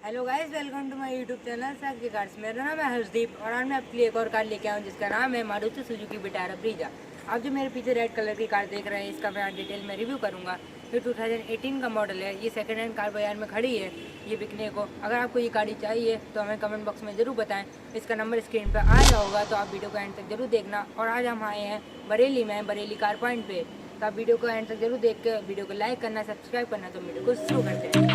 Hello guys, welcome to my YouTube channel Sakshi cars. मेरा नाम है हर्षदीप और आज मैं आपके लिए एक और कार लेके आया हूँ जिसका नाम है मारुति सुजुकी विटारा ब्रीजा। आप जो मेरे पीछे रेड कलर की कार देख रहे हैं, इसका मैं डिटेल में रिव्यू करूँगा। ये 2018 का मॉडल है। ये सेकंड हैंड कार बाजार में खड़ी है ये बिकने को। अगर आपको ये गाड़ी चाहिए तो हमें कमेंट बॉक्स में ज़रूर बताएं। इसका नंबर स्क्रीन पर आ रहा होगा, तो आप वीडियो को एंड तक जरूर देखना। और आज हम आए हैं बरेली में, बरेली कार पॉइंट पे। तो आप वीडियो को एंड तक जरूर देख के वीडियो को लाइक करना, सब्सक्राइब करना। तो वीडियो को शुरू करते हैं।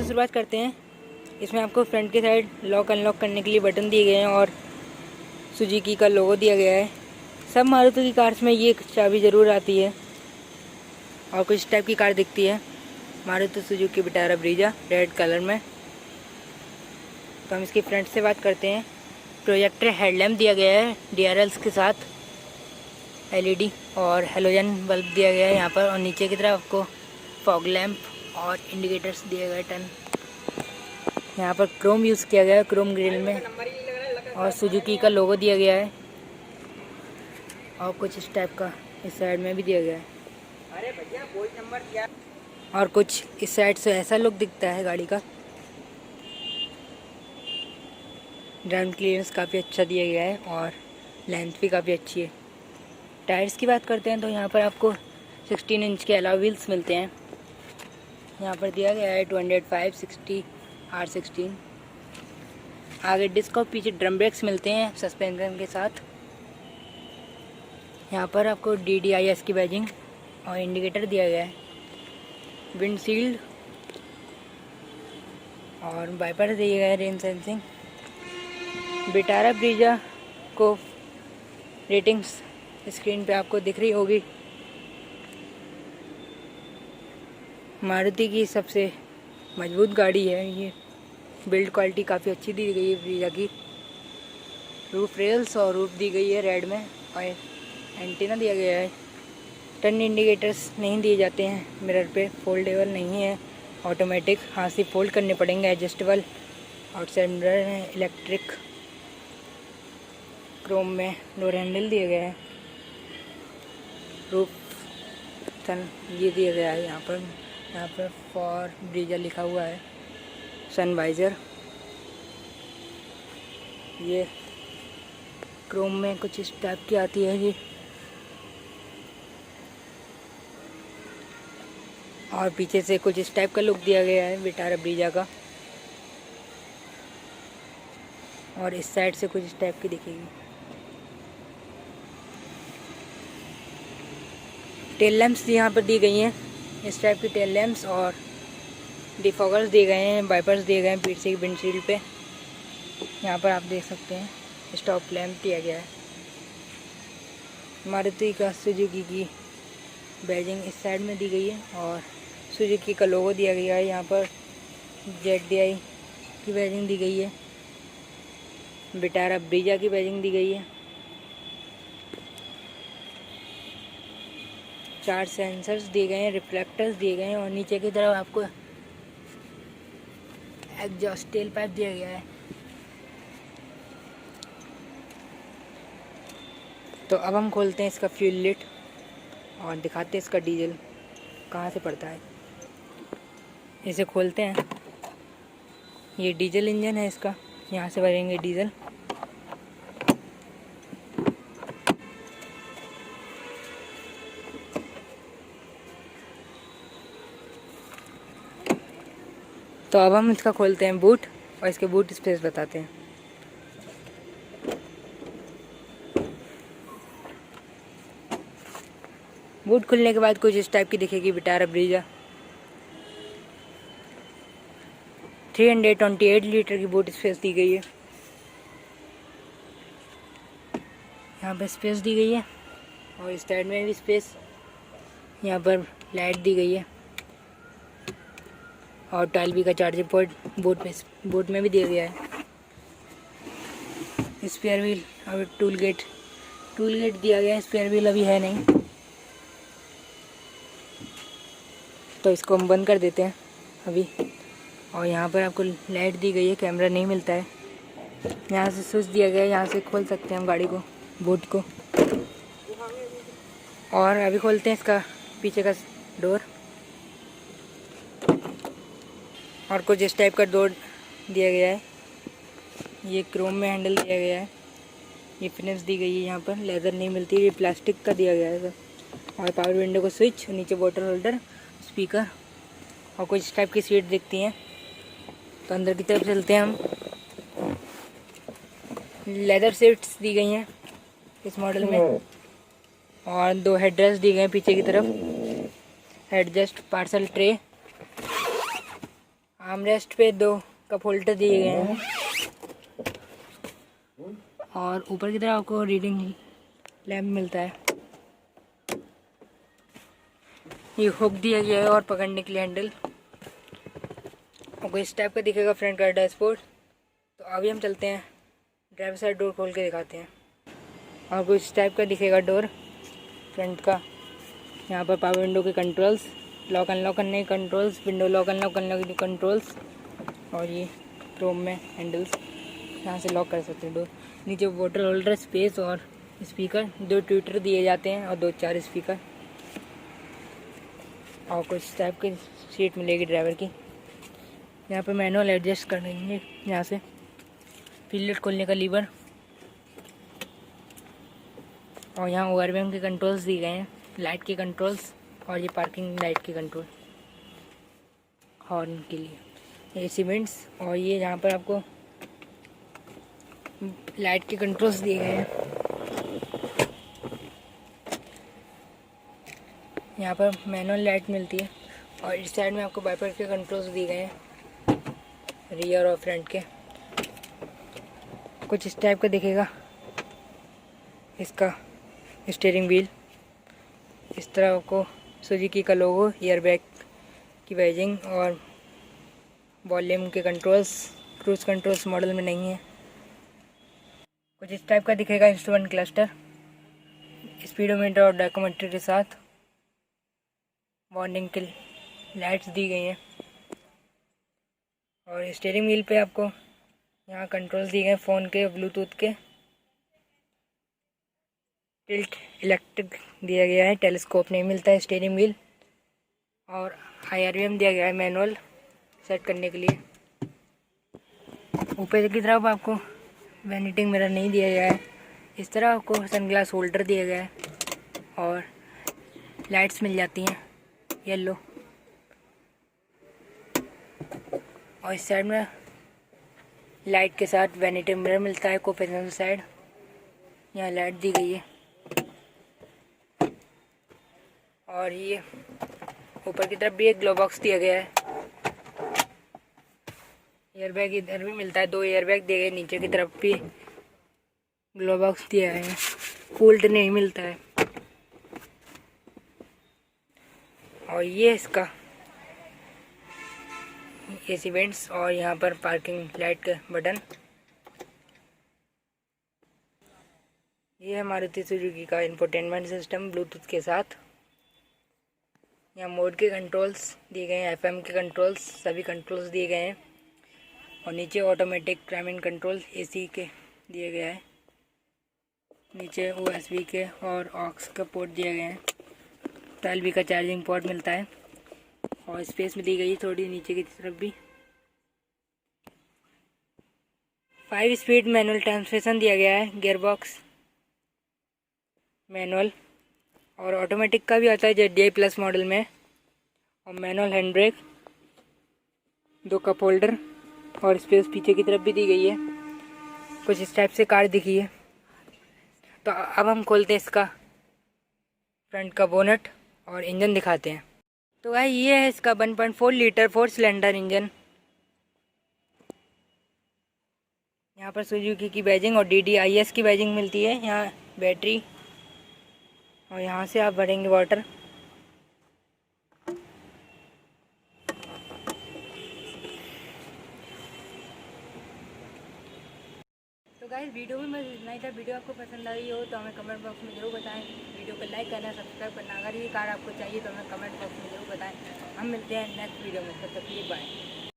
शुरुआत करते हैं। इसमें आपको फ्रंट की साइड लॉक अनलॉक करने के लिए बटन दिए गए हैं और सुजुकी का लोगो दिया गया है। सब मारुति की कार्स में ये चाबी ज़रूर आती है और कुछ टाइप की कार दिखती है। Maruti Suzuki Vitara Brezza red colour में। तो हम इसकी फ्रंट से बात करते हैं। प्रोजेक्टर हेडलैम्प दिया गया है DRLs के साथ, LED और हेलोजन बल्ब दिया गया है यहाँ पर। और नीचे की तरफ आपको फॉग लैम्प और इंडिकेटर्स दिए गए 10। यहाँ पर क्रोम यूज़ किया गया है, क्रोम ग्रिल में, और सुजुकी का लोगो दिया गया है और कुछ इस टाइप का इस साइड में भी दिया गया है। अरे भैया कोई नंबर दिया। और कुछ इस साइड से ऐसा लुक दिखता है गाड़ी का। ग्राउंड क्लियरेंस काफ़ी अच्छा दिया गया है और लेंथ भी काफ़ी अच्छी है। टायर्स की बात करते हैं तो यहाँ पर आपको 16 इंच के अलॉय व्हील्स मिलते हैं। यहाँ पर दिया गया है 205/60 R16। आगे डिस्क और पीछे ड्रम ब्रेक्स मिलते हैं सस्पेंशन के साथ। यहाँ पर आपको DDIS की बैजिंग और इंडिकेटर दिया गया है। विंडशील्ड और वाइपर दिए गए हैं, रेन सेंसिंग। विटारा ब्रीजा को रेटिंग्स स्क्रीन पे आपको दिख रही होगी। मारुति की सबसे मजबूत गाड़ी है ये। बिल्ड क्वालिटी काफ़ी अच्छी दी गई है ब्रीजा की। रूफ रेल्स और रूफ दी गई है रेड में और एंटीना दिया गया है। टर्न इंडिकेटर्स नहीं दिए जाते हैं मिरर पे, फोल्डेबल नहीं है, ऑटोमेटिक, हाथ से फोल्ड करने पड़ेंगे। एडजस्टेबल आउटसाइड मिरर है, इलेक्ट्रिक, क्रोम में डोर हैंडल दिया गया है। रूफ सन ये दिया गया है। यहाँ पर फॉर ब्रीजा लिखा हुआ है। सन वाइजर ये क्रोम में कुछ इस टाइप की आती है ये। और पीछे से कुछ इस टाइप का लुक दिया गया है विटारा ब्रीजा का। और इस साइड से कुछ इस टाइप की दिखेगी। टेल लैंप्स यहाँ पर दी गई हैं, इस टाइप की टेल लैंप्स, और डिफॉगर्स दिए गए हैं, वाइपर्स दिए गए हैं पीछे की विंडशील्ड पे। यहाँ पर आप देख सकते हैं स्टॉप लैंप दिया गया है। मारुति का सुजुकी की बैजिंग इस साइड में दी गई है और सुजुकी का लोगो दिया गया है। यहाँ पर ZDI की बैजिंग दी गई है। विटारा ब्रीजा की बैजिंग दी गई है। 4 सेंसर्स दिए गए हैं, रिफ्लेक्टर्स दिए गए हैं और नीचे की तरफ आपको एग्जॉस्ट टेल पाइप दिया गया है। तो अब हम खोलते हैं इसका फ्यूल लिट और दिखाते हैं इसका डीजल कहाँ से पड़ता है। इसे खोलते हैं। ये डीजल इंजन है इसका, यहाँ से भरेंगे डीजल। तो अब हम इसका खोलते हैं बूट और इसके बूट स्पेस बताते हैं। बूट खुलने के बाद कुछ इस टाइप की दिखेगी विटारा ब्रीजा। 328 लीटर की बूट स्पेस दी गई है। यहाँ पर स्पेस दी गई है और इस साइड में भी स्पेस। यहाँ पर लाइट दी गई है और 12V का चार्जिंग पोर्ट बोट में भी दिया गया है। स्पेयर व्हील और टूल गेट दिया गया है। स्पेयर व्हील अभी है नहीं। तो इसको हम बंद कर देते हैं अभी। और यहाँ पर आपको लाइट दी गई है, कैमरा नहीं मिलता है। यहाँ से स्विच दिया गया है, यहाँ से खोल सकते हैं हम गाड़ी को, बोट को। और अभी खोलते हैं इसका पीछे का डोर। और कुछ इस टाइप का डोर दिया गया है। ये क्रोम में हैंडल दिया गया है, ये फिनिश दी गई है। यहाँ पर लेदर नहीं मिलती, ये प्लास्टिक का दिया गया है सब। और पावर विंडो को स्विच, नीचे वाटर होल्डर, स्पीकर और कुछ इस टाइप की सीट दिखती हैं। तो अंदर की तरफ चलते हैं हम। लेदर सीट्स दी गई हैं इस मॉडल में। और 2 हेडरेस्ट दी गए हैं पीछे की तरफ, एडजस्ट पार्सल ट्रे। आर्मरेस्ट पे 2 कप होल्डर दिए गए हैं। और ऊपर की तरफ आपको रीडिंग लैम्प मिलता है। ये हुक दिया गया है और पकड़ने के लिए हैंडल। और इस टाइप का दिखेगा फ्रंट का डैशबोर्ड। तो अभी हम चलते हैं, ड्राइवर साइड डोर खोल के दिखाते हैं। और कुछ इस टाइप का दिखेगा डोर फ्रंट का। यहाँ पर पावर विंडो के कंट्रोल्स, लॉक अनलॉक करने के कंट्रोल्स, विंडो लॉक अनलॉक करने के कंट्रोल्स। और ये क्रोम में हैंडल्स, यहाँ से लॉक कर सकते हैं डोर। नीचे वाटर होल्डर, स्पेस और स्पीकर, 2 ट्विटर दिए जाते हैं और 2-4 स्पीकर। और कुछ टाइप की सीट मिलेगी ड्राइवर की। यहाँ पर मैनुअल एडजस्ट कर देंगे, यहाँ से पिलट खोलने का लीवर। और यहाँ ओवरवेम के कंट्रोल्स दिए गए हैं, लाइट के कंट्रोल्स। और ये पार्किंग लाइट के कंट्रोल, हॉर्न के लिए, एसी वेंट्स। और ये यहाँ पर आपको लाइट के कंट्रोल्स दिए गए हैं। यहाँ पर मैनुअल लाइट मिलती है। और इस साइड में आपको वाइपर के कंट्रोल्स दिए गए हैं, रियर और फ्रंट के। कुछ इस टाइप का दिखेगा इसका स्टीयरिंग व्हील। इस तरह आपको सुजुकी का लोगो, एयरबैग की बैजिंग और वॉल्यूम के कंट्रोल्स। क्रूज कंट्रोल्स मॉडल में नहीं है। कुछ इस टाइप का दिखेगा इंस्ट्रूमेंट क्लस्टर, स्पीडोमीटर और डाकोमीटर के साथ। वार्निंग के लाइट्स दी गई हैं। और स्टीयरिंग व्हील पे आपको यहाँ कंट्रोल्स दिए गए फ़ोन के, ब्लूटूथ के। टिल्ट इलेक्ट्रिक दिया गया है, टेलीस्कोप नहीं मिलता है स्टीयरिंग व्हील। और IRVM दिया गया है मैनुअल सेट करने के लिए। ऊपर की तरफ आपको वैनिटी मिरर नहीं दिया गया है। इस तरह आपको सनग्लास होल्डर दिया गया है। और लाइट्स मिल जाती हैं येलो। और इस साइड में लाइट के साथ वैनिटी मिरर मिलता है, को पैसेंजर साइड। यहाँ लाइट दी गई है। और ये ऊपर की तरफ भी एक ग्लो बॉक्स दिया गया है। एयरबैग इधर भी मिलता है, 2 एयरबैग दिए गए। नीचे की तरफ भी ग्लो बॉक्स दिया है, कूल्ड नहीं मिलता है। और ये इसका एसी वेंट्स। और यहाँ पर पार्किंग लाइट का बटन। ये है मारुति सुजुकी का इंफोटेनमेंट सिस्टम ब्लूटूथ के साथ। यहाँ मोड के कंट्रोल्स दिए गए हैं, FM के कंट्रोल्स, सभी कंट्रोल्स दिए गए हैं। और नीचे ऑटोमेटिक क्लाइमेट कंट्रोल, AC के दिए गया है। नीचे USB के और ऑक्स का पोर्ट दिए गए हैं। 12V का चार्जिंग पोर्ट मिलता है। और स्पेस में दी गई थोड़ी नीचे की तरफ भी। 5 स्पीड मैनुअल ट्रांसमिशन दिया गया है, गियर बॉक्स मैनुअल। और ऑटोमेटिक का भी आता है ZDI+ मॉडल में। और manual hand brake, 2 cup holder और स्पेस पीछे की तरफ भी दी गई है। कुछ इस टाइप से कार दिखी है। तो अब हम खोलते हैं इसका फ्रंट का बोनट और इंजन दिखाते हैं। तो भाई ये है इसका 1.4 लीटर 4 सिलेंडर इंजन। यहाँ पर सुजुकी की बैजिंग और DDIS की बैजिंग मिलती है। यहाँ बैटरी और यहाँ से आप भरेंगे वाटर। तो गाइस वीडियो में बस इतना ही था। वीडियो आपको पसंद आई हो तो हमें कमेंट बॉक्स में जरूर बताएं। वीडियो को लाइक करना, सब्सक्राइब करना। अगर ये कार आपको चाहिए तो हमें कमेंट बॉक्स में जरूर बताएं। हम मिलते हैं नेक्स्ट वीडियो में, तब तक के लिए बाय।